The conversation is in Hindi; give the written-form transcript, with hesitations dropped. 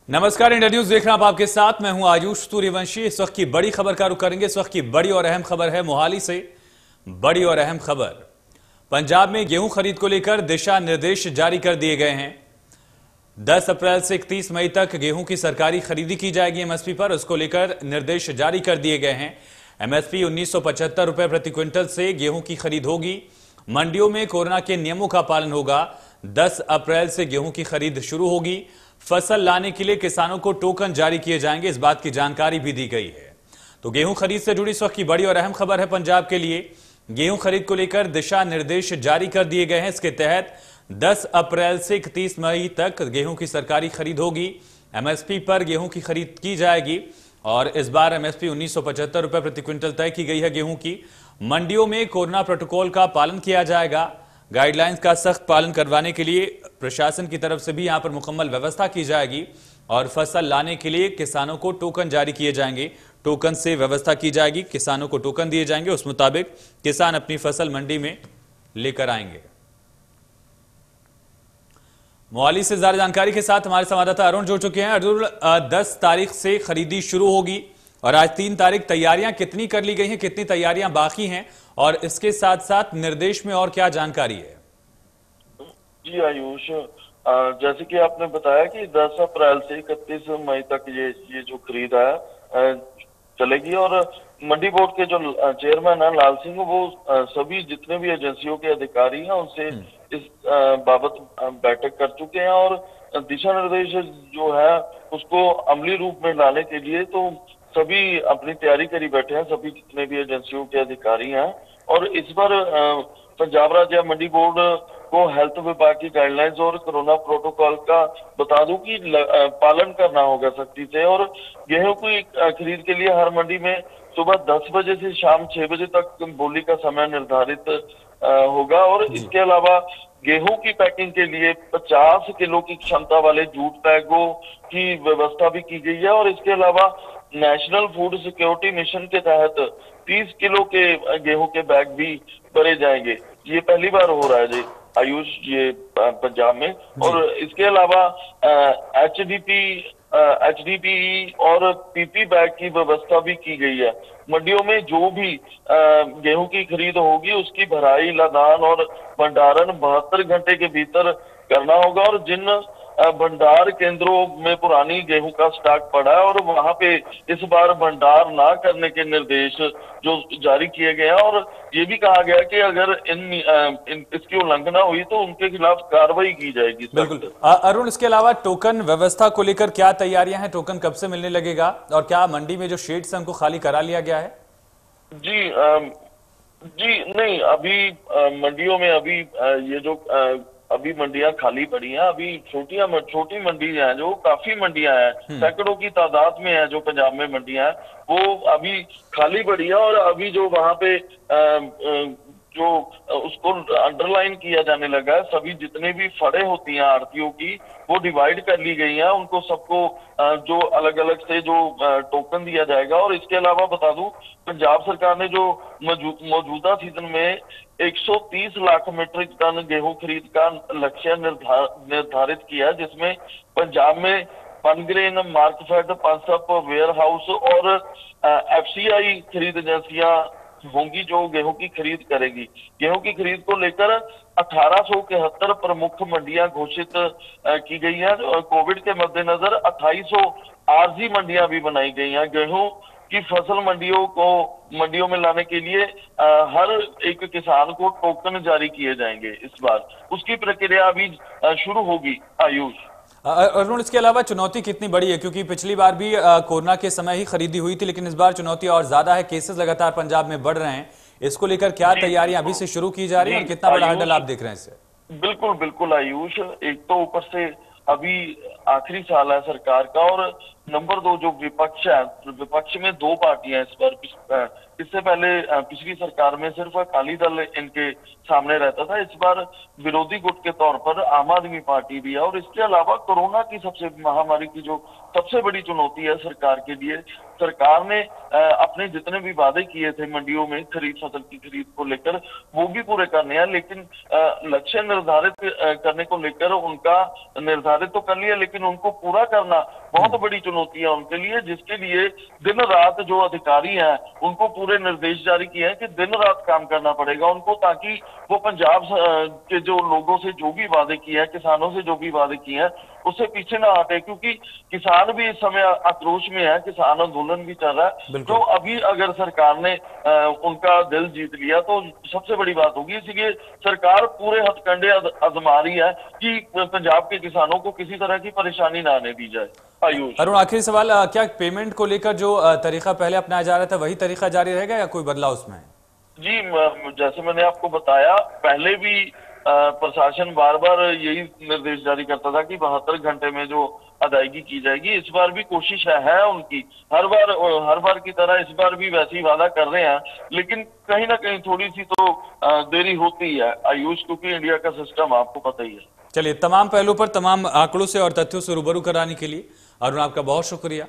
नमस्कार, इंडिया न्यूज देख रहे हैं आप, आपके साथ मैं हूं आयुष सूर्यवंशी। इस वक्त की बड़ी खबर का रुख करेंगे। इस वक्त की बड़ी और अहम खबर है मोहाली से। बड़ी और अहम खबर, पंजाब में गेहूं खरीद को लेकर दिशा निर्देश जारी कर दिए गए हैं। 10 अप्रैल से 31 मई तक गेहूं की सरकारी खरीदी की जाएगी एमएसपी पर। उसको लेकर निर्देश जारी कर दिए गए हैं। एमएसपी 1975 रुपए प्रति क्विंटल से गेहूं की खरीद होगी। मंडियों में कोरोना के नियमों का पालन होगा। 10 अप्रैल से गेहूं की खरीद शुरू होगी। फसल लाने के लिए किसानों को टोकन जारी किए जाएंगे, इस बात की जानकारी भी दी गई है। तो गेहूं खरीद से जुड़ी इस वक्त की बड़ी और अहम खबर है पंजाब के लिए। गेहूं खरीद को लेकर दिशा निर्देश जारी कर दिए गए हैं। इसके तहत 10 अप्रैल से 31 मई तक गेहूं की सरकारी खरीद होगी। एमएसपी पर गेहूं की खरीद की जाएगी और इस बार एमएसपी 1975 रुपए प्रति क्विंटल तय की गई है गेहूं की। मंडियों में कोरोना प्रोटोकॉल का पालन किया जाएगा। गाइडलाइंस का सख्त पालन करवाने के लिए प्रशासन की तरफ से भी यहां पर मुकम्मल व्यवस्था की जाएगी और फसल लाने के लिए किसानों को टोकन जारी किए जाएंगे। टोकन से व्यवस्था की जाएगी, किसानों को टोकन दिए जाएंगे, उस मुताबिक किसान अपनी फसल मंडी में लेकर आएंगे। मोहाली से ज्यादा जानकारी के साथ हमारे संवाददाता अरुण जुड़ चुके हैं। अरुण, 10 तारीख से खरीदी शुरू होगी और आज 3 तारीख, तैयारियां कितनी कर ली गई हैं, कितनी तैयारियां बाकी हैं और इसके साथ साथ निर्देश में और क्या जानकारी है? जी आयुष, जैसे कि आपने बताया कि 10 अप्रैल से 31 मई तक ये जो खरीद है चलेगी और मंडी बोर्ड के जो चेयरमैन है लाल सिंह, वो सभी जितने भी एजेंसियों के अधिकारी हैं उनसे इस बाबत बैठक कर चुके हैं और दिशा निर्देश जो है उसको अमली रूप में लाने के लिए तो सभी अपनी तैयारी करी बैठे हैं, सभी जितने भी एजेंसियों के अधिकारी हैं। और इस बार पंजाब राज्य मंडी बोर्ड को हेल्थ विभाग की गाइडलाइंस और कोरोना प्रोटोकॉल का बता दूं कि पालन करना होगा सख्ती से। और गेहूं की खरीद के लिए हर मंडी में सुबह 10 बजे से शाम 6 बजे तक बोली का समय निर्धारित होगा। और इसके अलावा गेहूं की पैकिंग के लिए 50 किलो की क्षमता वाले जूट बैगों की व्यवस्था भी की गई है। और इसके अलावा नेशनल फूड सिक्योरिटी मिशन के तहत 30 किलो के गेहूं के बैग भी भरे जाएंगे। ये पहली बार हो रहा है जी आयुष, ये पंजाब में। और इसके अलावा एचडीपी और पीपी बैग की व्यवस्था भी की गई है। मंडियों में जो भी गेहूं की खरीद होगी उसकी भराई, लदान और भंडारण 72 घंटे के भीतर करना होगा। और जिन भंडार केंद्रों में पुरानी गेहूं का स्टॉक पड़ा है और वहां पे इस बार भंडार ना करने के निर्देश जो जारी किए गए हैं। और ये भी कहा गया कि अगर इसकी उल्लंघना हुई तो उनके खिलाफ कार्रवाई की जाएगी। बिल्कुल अरुण, इसके अलावा टोकन व्यवस्था को लेकर क्या तैयारियां हैं? टोकन कब से मिलने लगेगा और क्या मंडी में जो शेड्स हैं उनको खाली करा लिया गया है? जी नहीं, अभी मंडियों में अभी ये जो अभी मंडियां खाली पड़ी हैं। अभी छोटी मंडी हैं, जो काफी मंडियां हैं, सैकड़ों की तादाद में है जो पंजाब में मंडियां हैं, वो अभी खाली पड़ी है। और अभी जो वहां पे जो उसको अंडरलाइन किया जाने लगा है, सभी जितने भी फड़े होती हैं आड़तियों की, वो डिवाइड कर ली गई हैं। उनको सबको जो अलग अलग से जो टोकन दिया जाएगा। और इसके अलावा बता दूं, पंजाब सरकार ने जो मौजूदा सीजन में 130 लाख मीट्रिक टन गेहूं खरीद का लक्ष्य निर्धारित किया, जिसमें पंजाब में पनग्रेन, मार्कफेड, पंसप, वेयर हाउस और एफसीआई खरीद एजेंसियां होंगी जो गेहूं की खरीद करेगी। गेहूं की खरीद को लेकर 1871 प्रमुख मंडियां घोषित की गई हैं। कोविड के मद्देनजर 2800 आरजी मंडियां भी बनाई गई हैं। गेहूं की फसल मंडियों में लाने के लिए हर एक किसान को टोकन जारी किए जाएंगे। इस बार उसकी प्रक्रिया अभी शुरू होगी आयुष। अरुण, इसके अलावा चुनौती कितनी बड़ी है, क्योंकि पिछली बार भी कोरोना के समय ही खरीदी हुई थी, लेकिन इस बार चुनौती और ज्यादा है। केसेस लगातार पंजाब में बढ़ रहे हैं। इसको लेकर क्या तैयारियां अभी से शुरू की जा रही है और कितना बड़ा हर्डल आप देख रहे हैं इससे? बिल्कुल आयुष, एक तो ऊपर से अभी आखिरी साल है सरकार का, और नंबर 2 जो विपक्ष है, विपक्ष में 2 पार्टियां इस बार। इससे पहले पिछली सरकार में सिर्फ अकाली दल इनके सामने रहता था। इस बार विरोधी गुट के तौर पर आम आदमी पार्टी भी है। और इसके अलावा कोरोना की महामारी की जो सबसे बड़ी चुनौती है सरकार के लिए, सरकार ने अपने जितने भी वादे किए थे मंडियों में फसल की खरीद को लेकर, वो भी पूरे करने हैं। लेकिन लक्ष्य निर्धारित करने को लेकर उनका निर्धारित तो कर लिया, लेकिन उनको पूरा करना बहुत बड़ी चुनौती है उनके लिए, जिसके लिए दिन रात जो अधिकारी हैं उनको पूरे निर्देश जारी किए हैं कि दिन रात काम करना पड़ेगा उनको, ताकि वो पंजाब के जो लोगों से जो भी वादे किए हैं, किसानों से जो भी वादे किए हैं, उससे पीछे ना हटे, क्योंकि किसान भी इस समय आक्रोश में है, किसान आंदोलन भी चल रहा है। तो अभी अगर सरकार ने उनका दिल जीत लिया तो सबसे बड़ी बात होगी। इसलिए सरकार पूरे हथकंडे आजमा रही है कि पंजाब के किसानों को किसी तरह की परेशानी ना आने दी जाए। आयुष, अरुण, आखिरी सवाल, क्या पेमेंट को लेकर जो तरीका पहले अपनाया जा रहा था वही तरीका जारी रहेगा या कोई बदलाव उसमें है? जी, जैसे मैंने आपको बताया, पहले भी प्रशासन बार बार यही निर्देश जारी करता था कि 72 घंटे में जो अदायगी की जाएगी। इस बार भी कोशिश है उनकी, हर बार की तरह इस बार भी वैसे ही वादा कर रहे हैं, लेकिन कहीं ना कहीं थोड़ी सी तो देरी होती है आयुष, क्योंकि इंडिया का सिस्टम आपको पता ही है। चलिए, तमाम पहलू पर तमाम आंकड़ों से और तथ्यों से रूबरू कराने के लिए अरुण आपका बहुत शुक्रिया।